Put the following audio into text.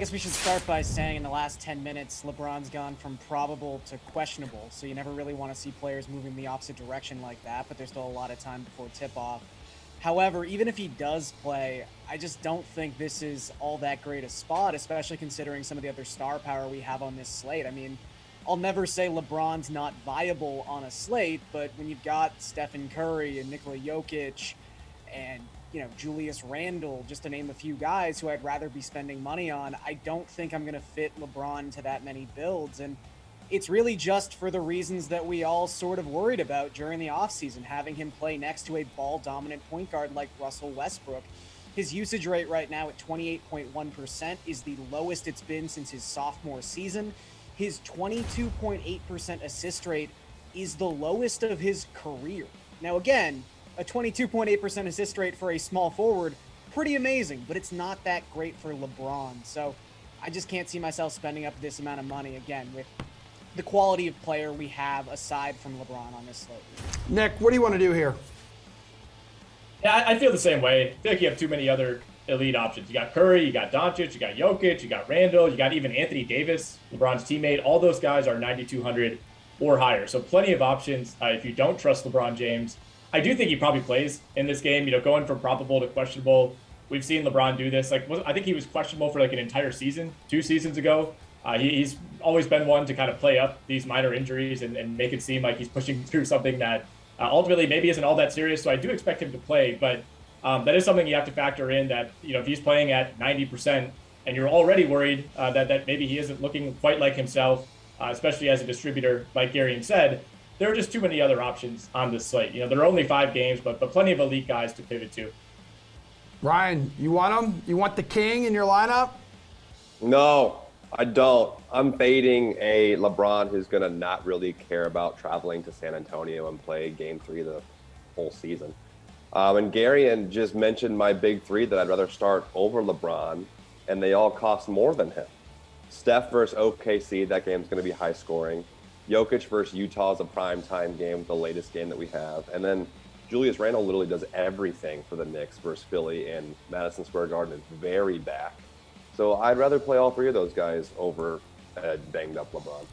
guess we should start by saying in the last 10 minutes, LeBron's gone from probable to questionable. So you never really want to see players moving the opposite direction like that, but there's still a lot of time before tip-off. However, even if he does play, I just don't think this is all that great a spot, especially considering some of the other star power we have on this slate. I mean, I'll never say LeBron's not viable on a slate, but when you've got Stephen Curry and Nikola Jokic and Julius Randle, just to name a few guys who I'd rather be spending money on, I don't think I'm going to fit LeBron to that many builds. And it's really just for the reasons that we all sort of worried about during the offseason, having him play next to a ball-dominant point guard like Russell Westbrook. His usage rate right now at 28.1% is the lowest it's been since his sophomore season. His 22.8% assist rate is the lowest of his career. Now, again, a 22.8% assist rate for a small forward, pretty amazing, but it's not that great for LeBron. So I just can't see myself spending up this amount of money, again, with the quality of player we have aside from LeBron on this slate. Nick, what do you want to do here? Yeah, I feel the same way. I feel like you have too many other elite options. You got Curry, you got Doncic, you got Jokic, you got Randall, you got even Anthony Davis, LeBron's teammate. All those guys are 9,200 or higher. So plenty of options if you don't trust LeBron James. I do think he probably plays in this game, going from probable to questionable. We've seen LeBron do this. I think he was questionable for an entire season, 2 seasons ago. He's always been one to kind of play up these minor injuries and make it seem like he's pushing through something that ultimately maybe isn't all that serious. So I do expect him to play, but that is something you have to factor in that, if he's playing at 90% and you're already worried that maybe he isn't looking quite like himself, especially as a distributor, like Garion said, there are just too many other options on this slate. There are only 5 games, but plenty of elite guys to pivot to. Ryan, you want him? You want the king in your lineup? No, I don't. I'm fading a LeBron who's going to not really care about traveling to San Antonio and play Game 3 of the whole season. And Garion just mentioned my big 3 that I'd rather start over LeBron, and they all cost more than him. Steph versus OKC, that game's going to be high scoring. Jokic versus Utah is a primetime game, the latest game that we have. And then Julius Randle literally does everything for the Knicks versus Philly, and Madison Square Garden is very back. So I'd rather play all 3 of those guys over a banged up LeBron.